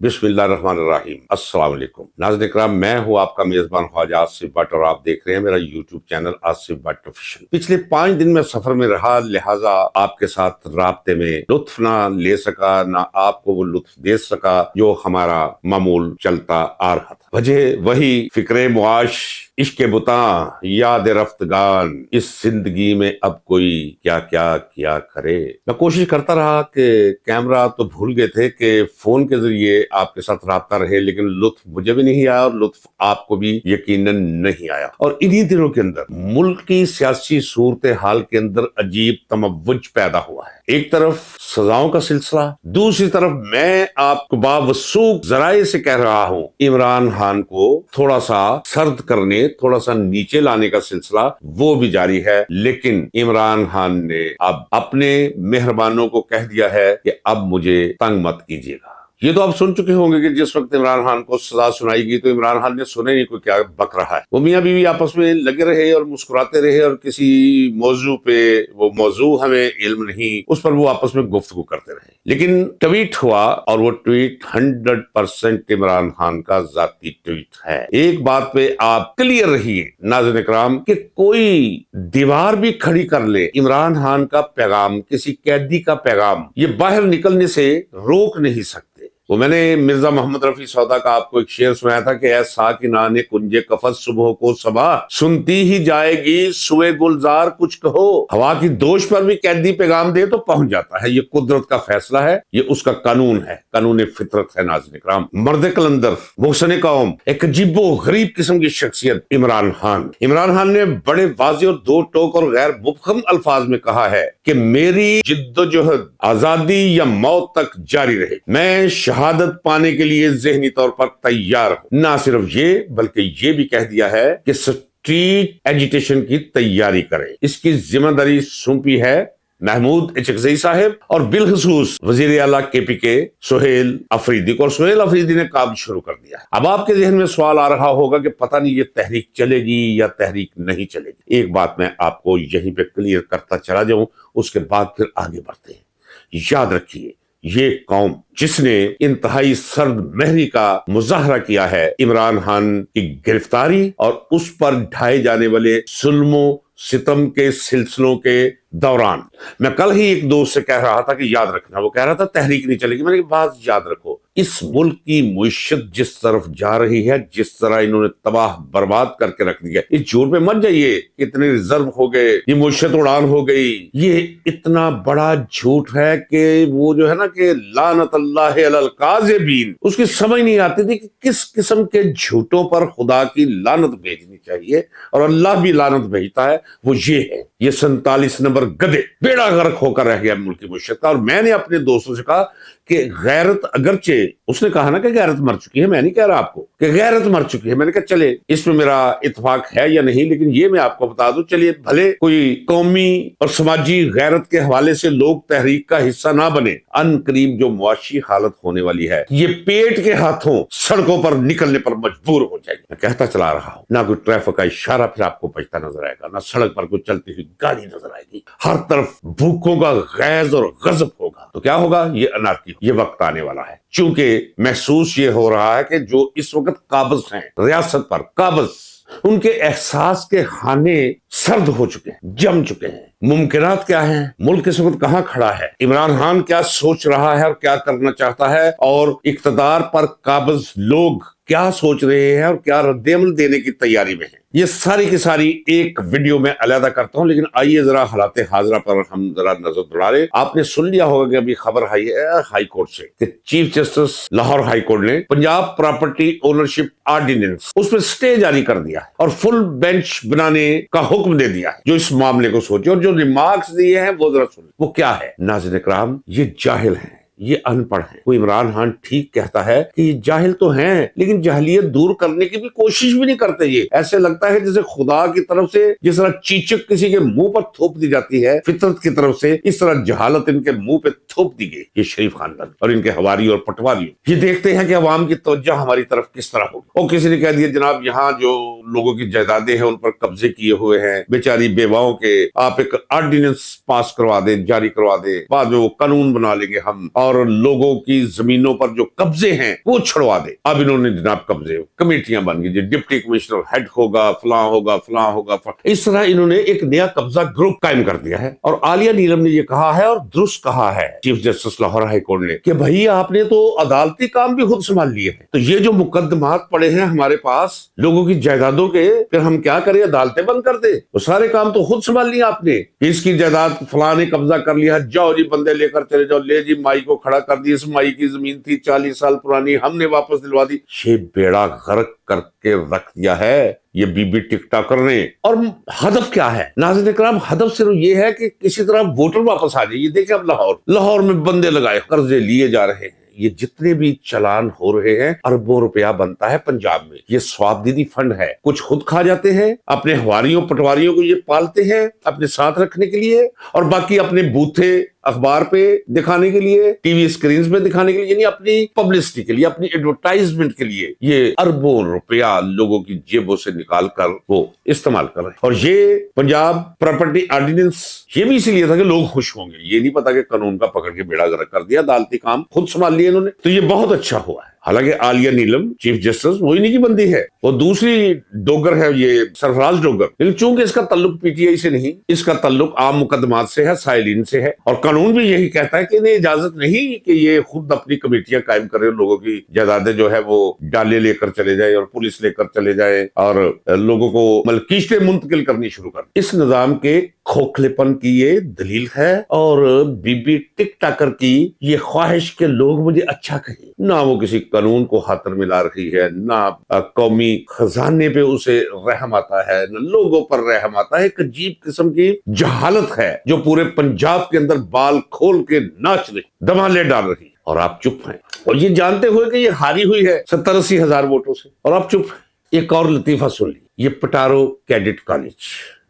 बिस्मिल्लाहिर्रहमानिर्रहीम। अस्सलाम वालेकुम। नाज़रीन इकराम, मैं हूँ आपका मेज़बान ख्वाजा आसिफ भट्ट और आप देख रहे हैं मेरा YouTube channel Asif Bhatt official. पिछले 5 दिन में सफर में रहा, लिहाजा आपके साथ राब्ते में लुत्फ ना ले सका, ना आपको वो लुत्फ दे सका जो हमारा मामूल चलता आ रहा था। वजह वही फिक्रे मुआश, इश्क बुता, याद रफ्तगान, इस जिंदगी में अब कोई क्या क्या किया करे। मैं कोशिश करता रहा कि कैमरा तो भूल गए थे कि फोन के जरिए आपके साथ राब्ता रहे, लेकिन लुत्फ मुझे भी नहीं आया और लुत्फ आपको भी यकीनन नहीं आया। और इन्हीं दिनों के अंदर मुल्क की सियासी सूरत हाल के अंदर अजीब तमव्वुज पैदा हुआ है। एक तरफ सजाओं का सिलसिला, दूसरी तरफ मैं आपको बावसूख जराए से कह रहा हूं, इमरान खान को थोड़ा सा सर्द करने, थोड़ा सा नीचे लाने का सिलसिला वो भी जारी है। लेकिन इमरान खान ने अब अपने मेहरबानों को कह दिया है कि अब मुझे तंग मत कीजिएगा। ये तो आप सुन चुके होंगे कि जिस वक्त इमरान खान को सजा सुनाएगी तो इमरान खान ने सुने नहीं कोई क्या बक रहा है। वो मियां बीवी आपस में लगे रहे और मुस्कुराते रहे और किसी मौजू पे, वो मौजू हमें इल्म नहीं, उस पर वो आपस में गुफ्तगू करते रहे। लेकिन ट्वीट हुआ और वो ट्वीट 100% इमरान खान का जाती ट्वीट है। एक बात पे आप क्लियर रहिए नाज़रीन इकराम कि कोई दीवार भी खड़ी कर ले, इमरान खान का पैगाम, किसी कैदी का पैगाम ये बाहर निकलने से रोक नहीं सकते। वो मैंने मिर्जा मोहम्मद रफी सौदा का आपको एक शेर सुनाया था कि ऐसा कि नाने कुंजे कफस सुबह को सबा सुनती ही जाएगी सुए गुलजार कुछ कहो। हवा की दोष पर भी कैदी पैगाम दे तो पहुंच जाता है। ये कुदरत का फैसला है, ये उसका कानून है, कानून फितरत है। नाज़रीन इकराम, मर्द कलंदर, मुहसिन कौम, एक अजीबो गरीब किस्म की शख्सियत इमरान खान। इमरान खान ने बड़े वाज़ेह और दो टोक और गैर मुबहम अल्फाज में कहा है कि मेरी जिद्दोजहद आजादी या मौत तक जारी रहे। मैं शहादत पाने के लिए ज़हनी तौर पर तैयार हूं। ना सिर्फ ये बल्कि ये भी कह दिया है कि स्ट्रीट एजिटेशन की तैयारी करें। इसकी जिम्मेदारी सौंपी है महमूद इचकज़ई साहब और बिलखसूस वजीर आला KPK सुहेल अफरीदी को। और सुहेल अफरीदी ने काम शुरू कर दिया है। अब आपके जहन में सवाल आ रहा होगा कि पता नहीं ये तहरीक चलेगी या तहरीक नहीं चलेगी। एक बात मैं आपको यहीं पे क्लियर करता चला जाऊं, उसके बाद फिर आगे बढ़ते हैं। याद रखिए, ये कौम जिसने इंतहाई सर्द महरी का मुजाहरा किया है इमरान खान की गिरफ्तारी और उस पर ढाए जाने वाले जुल्मों सितम के सिलसिलों के दौरान, मैं कल ही एक दोस्त से कह रहा था कि याद रखना, वो कह रहा था तहरीक नहीं चलेगी। मैंने बात याद रखो, इस मुल्क की मुइशत जिस तरफ जा रही है, जिस तरह इन्होंने तबाह बर्बाद करके रख दिया, इस झूठ पे मत जाइए इतने रिजर्व हो गए, ये मुइशत उड़ान हो गई। ये इतना बड़ा झूठ है कि वो जो है ना कि लानत अल्लाह अलल काज़िबीन, उसकी समझ नहीं आती थी कि किस किस्म के झूठों पर खुदा की लानत भेजनी चाहिए और अल्लाह भी लानत भेजता है। वो ये है, ये 47 नंबर गधे बेड़ा गर्क होकर रह गया मुल्क की मुइशत का। और मैंने अपने दोस्तों से कहा कि गैरत, अगरचे उसने कहा ना कि गैरत मर चुकी है, मैं नहीं कह रहा आपको कि गैरत मर चुकी है, मैंने कहा चले इसमें मेरा इत्तेफाक है या नहीं, लेकिन ये मैं आपको बता दूं, चलिए भले कोई कौमी और समाजी गैरत के हवाले से लोग तहरीक का हिस्सा ना बने, अन करीब जो मुआशी हालत होने वाली है, ये पेट के हाथों सड़कों पर निकलने पर मजबूर हो जाएगी। मैं कहता चला रहा हूं, ना कोई ट्रैफिक का इशारा फिर आपको बचता नजर आएगा, ना सड़क पर कोई चलती हुई गाड़ी नजर आएगी, हर तरफ भूखों का गैज और गजब होगा। तो क्या होगा? ये अनार्की, ये वक्त आने वाला है। चूंकि महसूस ये हो रहा है कि जो इस वक्त काबिज हैं रियासत पर, काबिज, उनके एहसास के खाने सर्द हो चुके हैं, जम चुके हैं। मुमकिनात क्या हैं? मुल्क इस वक्त कहां खड़ा है? इमरान खान क्या सोच रहा है और क्या करना चाहता है? और इख्तिदार पर काबिज लोग क्या सोच रहे हैं और क्या रद्देअमल देने की तैयारी में है? ये सारी की सारी एक वीडियो में अलहदा करता हूं, लेकिन आइए जरा हालात हाजरा पर हम जरा नजर दौड़ा रहे। आपने सुन लिया होगा कि अभी खबर आई है हाई कोर्ट से कि chief justice Lahore high court ने पंजाब प्रॉपर्टी ओनरशिप ऑर्डिनेंस उसमें स्टे जारी कर दिया है और फुल बेंच बनाने का हुक्म दे दिया है जो इस मामले को सोचे। और जो रिमार्क्स दिए हैं वो जरा सुन, वो क्या है? नाज़रीन इकराम, ये जाहिल हैं, ये अनपढ़ है। कोई इमरान खान ठीक कहता है कि ये जाहिल तो हैं, लेकिन जाहिलियत दूर करने की भी कोशिश भी नहीं करते। ये ऐसे लगता है जैसे खुदा की तरफ से जिस तरह चीचक किसी के मुंह पर थोप दी जाती है फितरत की तरफ से, इस तरह जहालत इनके मुंह पे थोप दी गई। ये शरीफ खानदान और इनके हवारी और पटवारी ये देखते हैं कि अवाम की तवज्जो हमारी तरफ किस तरह होगी। और किसी ने कह दिया जनाब यहाँ जो लोगों की जायदादें हैं उन पर कब्जे किए हुए हैं, बेचारी बेवाओं के, आप एक ऑर्डिनेंस पास करवा दें, जारी करवा दें, बाद में वो कानून बना लेंगे हम اور لوگوں کی زمینوں پر جو قبضے ہیں وہ چھڑوا دے۔ اب انہوں نے جناب قبضے کمیٹیاں بن گئی، ڈپٹی کمشنر ہیڈ ہوگا، فلاں ہوگا فلاں ہوگا، اس طرح انہوں نے ایک نیا قبضہ گروپ قائم کر دیا ہے۔ اور عالیہ نیلم نے یہ کہا ہے اور درست کہا ہے chief justice Lahore high court نے کہ بھائی آپ نے تو عدالتی کام بھی خود سنبھال لیے ہیں، تو یہ جو مقدمات پڑے ہیں ہمارے پاس لوگوں کی جائیدادوں کے، پھر ہم کیا کریں؟ عدالتیں بند کر دیں؟ وہ سارے کام تو خود سنبھال لیا آپ نے، اس کی جائیداد فلاں نے قبضہ کر لیا، جاؤ جی بندے لے کر چلے جاؤ، لے جی مائی کو کھڑا کر دی، اس مائی کی زمین تھی 40 سال پرانی، ہم نے واپس دلوا دی۔ یہ بیڑا غرق کر کے رکھ دیا ہے یہ بی بی ٹک ٹاکر نے۔ اور ہدف کیا ہے ناظرین کرام؟ ہدف صرف یہ ہے کہ کسی طرح ووٹر واپس آ جائے۔ یہ دیکھیں اب لاہور میں بندے لگائے، قرضے لیے جا رہے ہیں، یہ جتنے بھی چلان ہو رہے ہیں اربوں روپیہ بنتا ہے پنجاب میں، یہ سواب دیدی فنڈ ہے، کچھ خود کھا جاتے ہیں، اپنے ہواریوں پٹواریوں کو یہ پالتے ہیں اپنے ساتھ رکھنے کے لیے، اور باقی اپنے بوتھے اخبار پہ دکھانے کے لیے، ٹی وی اسکرینز پہ دکھانے کے لیے، یعنی اپنی پبلسٹی کے لیے، اپنی ایڈورٹائزمنٹ کے لیے یہ اربوں روپیہ لوگوں کی جیبوں سے نکال کر وہ استعمال کر رہے ہیں۔ اور یہ پنجاب پراپرٹی آرڈیننس یہ بھی اسی لیے تھا کہ لوگ خوش ہوں گے، یہ نہیں پتا کہ قانون کا پکڑ کے بیڑا غرق کر دیا، عدالتی کام خود سنبھال لیے انہوں نے، تو یہ بہت اچھا ہوا ہے۔ حالانکہ عالیہ نیلم چیف جسٹس وہی نہیں کی بندی ہے، وہ دوسری ڈوگر ہے، یہ سرفراز ڈوگر، لیکن چونکہ اس کا تعلق پی ٹی آئی سے نہیں، اس کا تعلق عام مقدمات سے ہے، سائلین سے ہے، اور قانون بھی یہی کہتا ہے کہ انہیں اجازت نہیں کہ یہ خود اپنی کمیٹیاں قائم کرے، لوگوں کی جائیدادیں جو ہے وہ ڈالے لے کر چلے جائے اور پولیس لے کر چلے جائے اور لوگوں کو ملکیشتیں منتقل کرنی شروع کر۔ اس نظام کے کھوکھلے پن کی یہ دلیل ہے، اور بی بی ٹک ٹاکر کی یہ خواہش کہ لوگ مجھے اچھا کہیں، نہ وہ کسی قانون کو ہاتھ ملا رہی ہے، نہ قومی خزانے پہ اسے رحم آتا ہے، نہ لوگوں پر رحم آتا ہے۔ ایک عجیب قسم کی جہالت ہے جو پورے پنجاب کے اندر بال کھول کے ناچ رہی، دمالے ڈال رہی، اور آپ چپ ہیں، اور یہ جانتے ہوئے کہ یہ ہاری ہوئی ہے 70-80 ہزار ووٹوں سے، اور آپ چپ ہیں۔ ایک اور لطیفہ سن لی، یہ پٹارو کیڈٹ کالج،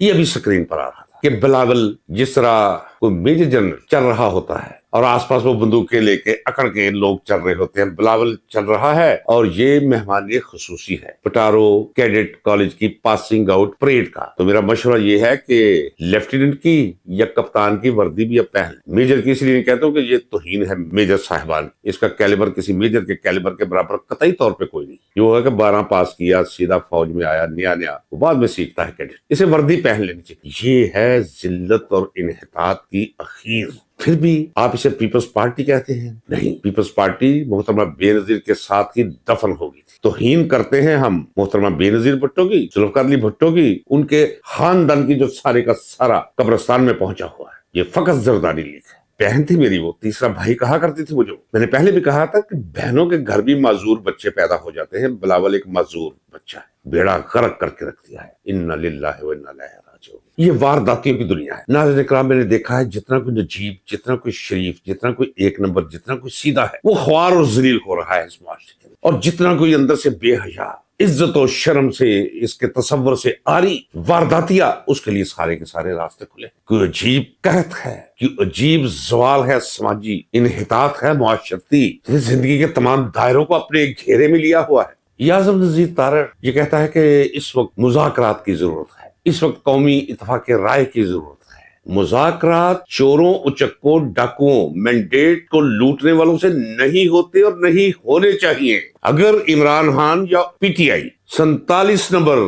یہ ابھی سکرین پر آ رہا تھا کہ بلاول جس طرح کوئی میجر جنرل چل رہا ہوتا ہے اور آس پاس وہ بندوقیں لے کے اکڑ کے لوگ چل رہے ہوتے ہیں، بلاول چل رہا ہے، اور یہ مہمان خصوصی ہے پٹارو کیڈٹ کالج کی پاسنگ آؤٹ پریڈ کا۔ تو میرا مشورہ یہ ہے کہ لیفٹیننٹ کی یا کپتان کی وردی بھی اب پہن، میجر کی اس لیے نہیں کہتا ہوں کہ یہ توہین ہے میجر صاحبان، اس کا کیلیبر کسی میجر کے کیلیبر کے برابر قطعی طور پہ کوئی نہیں۔ یہ ہوگا کہ 12 پاس کیا، سیدھا فوج میں آیا، نیا وہ بعد میں سیکھتا ہے کیڈٹ، اسے وردی پہن لینی چاہیے۔ یہ ہے ذلت اور انحطاط کی اخیر۔ پھر بھی آپ اسے پیپلز پارٹی کہتے ہیں؟ نہیں، پیپلز پارٹی محترمہ بے نظیر کے ساتھ ہی دفن ہوگی تھی۔ توہین کرتے ہیں ہم محترمہ بے نظیر بھٹو کی، ذوالفقار علی بھٹو کی، ان کے خاندان کی جو سارے کا سارا قبرستان میں پہنچا ہوا ہے۔ یہ فقط زرداری لیگ ہے۔ بہن تھی میری، وہ تیسرا بھائی کہا کرتی تھی مجھے، میں نے پہلے بھی کہا تھا کہ بہنوں کے گھر بھی معذور بچے پیدا ہو جاتے ہیں، بلاول ایک معذور بچہ ہے، بیڑا غرق کر کے رکھ دیا ہے۔ انا للہ و انا الیہ راجعون۔ یہ وارداتیوں کی دنیا ہے ناظرین اکرام۔ میں نے دیکھا ہے جتنا کوئی نجیب، جتنا کوئی شریف، جتنا کوئی ایک نمبر، جتنا کوئی سیدھا ہے، وہ خوار اور ذلیل ہو رہا ہے اس معاشرے کے، اور جتنا کوئی اندر سے بے حیا، عزت و شرم سے، اس کے تصور سے آری وارداتیا، اس کے لیے سارے کے سارے راستے کھلے۔ کوئی عجیب قحط ہے، کوئی عجیب زوال ہے، سماجی انحطاط ہے معاشرتی، زندگی کے تمام دائروں کو اپنے گھیرے میں لیا ہوا ہے۔ اعظم نذیر تارڑ یہ کہتا ہے کہ اس وقت مذاکرات کی ضرورت ہے، اس وقت قومی اتفاق رائے کی ضرورت ہے۔ مذاکرات چوروں، اچکوں، ڈاکوؤں، مینڈیٹ کو لوٹنے والوں سے نہیں ہوتے اور نہیں ہونے چاہیے۔ اگر عمران خان یا پی ٹی آئی 47 نمبر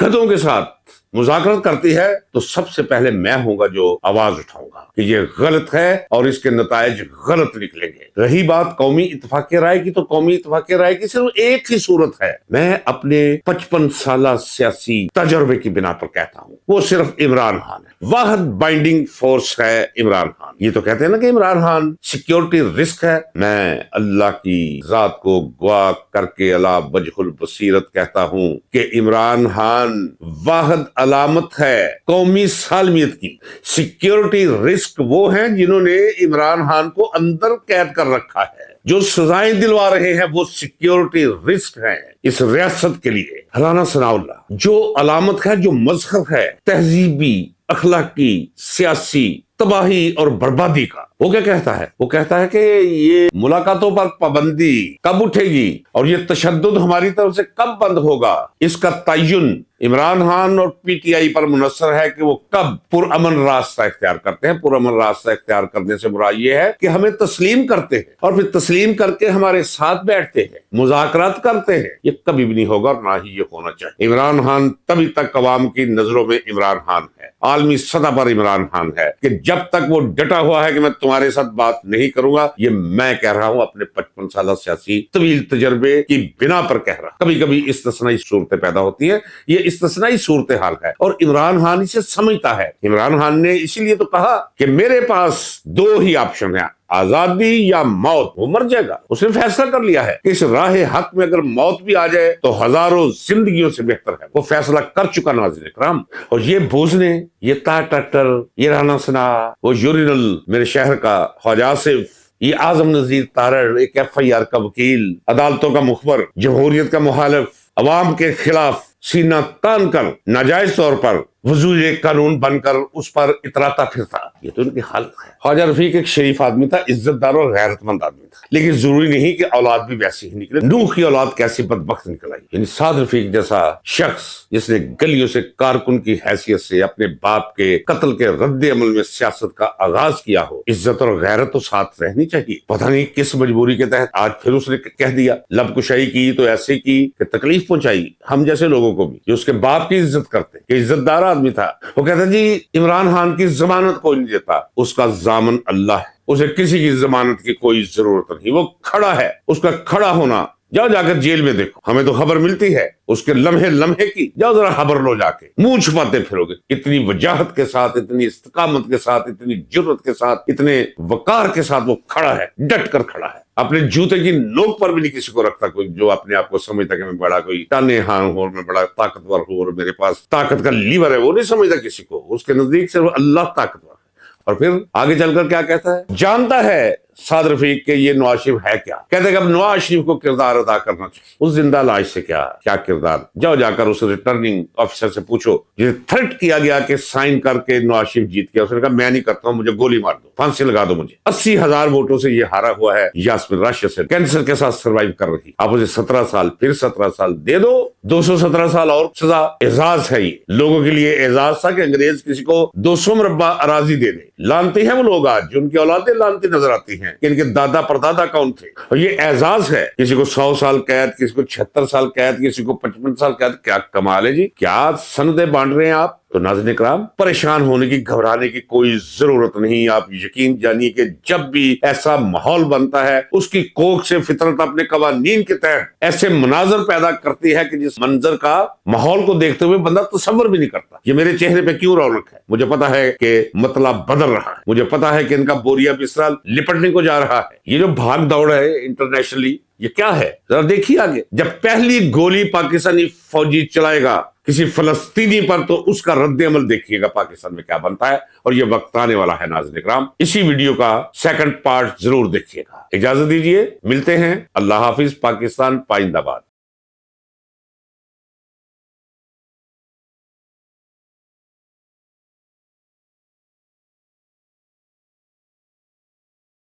گدھوں کے ساتھ مذاکرات کرتی ہے تو سب سے پہلے میں ہوں گا جو آواز اٹھاؤں گا کہ یہ غلط ہے اور اس کے نتائج غلط نکلیں گے۔ رہی بات قومی اتفاق رائے کی، تو قومی اتفاق رائے کی صرف ایک ہی صورت ہے، میں اپنے 55 سالہ سیاسی تجربے کی بنا پر کہتا ہوں، وہ صرف عمران خان ہے۔ واحد بائنڈنگ فورس ہے عمران خان۔ یہ تو کہتے ہیں نا کہ عمران خان سیکیورٹی رسک ہے، میں اللہ کی ذات کو گواہ کر کے علی وجہ البصیرت کہتا ہوں کہ عمران خان واحد علامت ہے قومی سالمیت کی۔ سیکیورٹی رسک وہ ہیں جنہوں نے عمران خان کو اندر قید کر رکھا ہے، جو سزائیں دلوا رہے ہیں وہ سیکیورٹی رسک ہیں اس ریاست کے لیے۔ رانا ثناء اللہ جو علامت ہے، جو مظہر ہے تہذیبی، اخلاقی، سیاسی تباہی اور بربادی کا، وہ کیا کہتا ہے؟ وہ کہتا ہے کہ یہ ملاقاتوں پر پابندی کب اٹھے گی اور یہ تشدد ہماری طرف سے کب بند ہوگا، اس کا تعین इमरान खान और पीटीआई पर मुनस्सर है कि वो कब पुरअमन रास्ता इख्तियार करते हैं। पुरअमन रास्ता इख्तियार करने से मुराद ये है कि हमें तस्लीम करते हैं और फिर तस्लीम करके हमारे साथ बैठते हैं, मुज़ाकरात करते हैं। ये कभी भी नहीं होगा और ना ही ये होना चाहिए। इमरान खान तभी तक अवाम की नजरों में इमरान खान है, आलमी सतह पर इमरान खान है कि जब तक वो डटा हुआ है कि मैं तुम्हारे साथ बात नहीं करूंगा। ये मैं कह रहा हूं अपने 55 साल सियासी तवील तजर्बे की बिना पर कह रहा। कभी कभी इस्तिस्नाई सूरतें पैदा होती है, ये इस्तिस्नाई सूरत हाल है और इमरान खान इसे समझता है। इमरान खान ने इसीलिए तो कहा कि मेरे पास दो ही ऑप्शन है, आजादी या मौत। वो मर जाएगा, उसने फैसला कर लिया है कि इस राह हक में अगर मौत भी आ जाए तो हजारों जिंदगियों से बेहतर है। वो फैसला कर चुका नाज़रीन इकराम। और ये भोजने, ये तार ट्रैक्टर, ये राना सना, वो यूरिनल मेरे शहर का ख्वाजा आसिफ, ये आजम नजीर तारड़, एक FIR का वकील, अदालतों का मुखबर, जमहूरियत का मुखालिफ, अवाम के खिलाफ सीना तान कर नाजायज तौर पर वजूर कानून बनकर उस पर इतराता फिरता। ये तो उनकी हालत है। ख्वाजा रफीक एक शरीफ आदमी था, इज्जतदार और गैरतमंद आदमी था, लेकिन जरूरी नहीं कि औलाद भी वैसी ही निकले। नूह की औलाद कैसी बदबख्त निकल आई। यानी साद रफीक जैसा शख्स जिसने गलियों से कारकुन की हैसियत से अपने बाप के कत्ल के रद्द अमल में सियासत का आगाज किया हो, इज्जत और गैरत तो साथ रहनी चाहिए। पता नहीं किस मजबूरी के तहत आज फिर उसने कह दिया, लबकुशाई की तो ऐसे की कि तकलीफ पहुंचाई हम जैसे लोगों को भी जो उसके बाप की इज्जत करते, इज्जतदार आदमी था। वो कहता जी इमरान खान की जमानत कोई नहीं देता, उसका जामन अल्लाह है, उसे किसी की जमानत की कोई जरूरत नहीं। वो खड़ा है, उसका खड़ा होना, जाओ जाकर जेल में देखो, हमें तो खबर मिलती है उसके लम्हे लम्हे की। जाओ जरा खबर लो जाके, मुंह छुपाते फिरोगे। इतनी वजाहत के साथ, इतनी इस्तकामत के साथ, इतनी जुर्रत के साथ, इतने वकार के साथ वो खड़ा है, डट कर खड़ा है। अपने जूते की नोक पर भी नहीं किसी को रखता कोई जो अपने आप को समझता कि मैं बड़ा कोई ताने हाँ हूं, मैं बड़ा ताकतवर हूं और मेरे पास ताकत का लीवर है। वो नहीं समझता किसी को, उसके नजदीक सिर्फ अल्लाह ताकतवर है। और फिर आगे चलकर क्या कहता है, जानता है साद रफीक के ये नवाज शरीफ है क्या। कहते हैं कि अब नवाज शरीफ को किरदार अदा करना चाहिए। उस जिंदा लाश से क्या किरदार, जाओ जाकर उस रिटर्निंग ऑफिसर से पूछो जिसे थ्रेट किया गया कि साइन करके नवाज शरीफ जीत गया। उसने कहा मैं नहीं करता हूं, मुझे गोली मार दो, फांसी लगा दो मुझे। 80,000 वोटों से ये हारा हुआ है यास्मीन राशिद से, कैंसर के साथ सर्वाइव कर रही। आप उसे 17 साल फिर 17 साल दे दो, 217 साल और सजा। एजाज है ये, लोगों के लिए एजाज था कि अंग्रेज किसी को 200 मुरब्बा अराजी दे दे। लानती है वो लोग आज जिनकी औलादें लानती नजर आती हैं कि इनके दादा परदादा कौन थे। और ये एजाज है, किसी को 100 साल कैद, किसी को 76 साल कैद, किसी को 55 साल कैद। क्या कमाल है जी, क्या सनदें बांट रहे हैं आप। तो नाज़रीन इकराम, परेशान होने की, घबराने की कोई जरूरत नहीं। आप यकीन जानिए कि जब भी ऐसा माहौल बनता है उसकी कोख से फितरत अपने कवानीन के तहत ऐसे मनाजर पैदा करती है कि जिस मंजर का माहौल को देखते हुए बंदा तसव्वुर भी नहीं करता। ये मेरे चेहरे पे क्यों रौनक है, मुझे पता है कि मतलब बदल रहा है, मुझे पता है कि इनका बोरिया बिस्तरा लिपटने को जा रहा है। ये जो भाग दौड़ है इंटरनेशनली, ये क्या है जरा देखिए आगे। जब पहली गोली पाकिस्तानी फौजी चलाएगा किसी फलस्तीनी पर तो उसका रद्द अमल देखिएगा पाकिस्तान में क्या बनता है। और ये वक्त आने वाला है नाज़रीन इकराम, इसी वीडियो का सेकंड पार्ट जरूर देखिएगा। इजाजत दीजिए, मिलते हैं। अल्लाह हाफिज। पाकिस्तान पाइंदाबाद।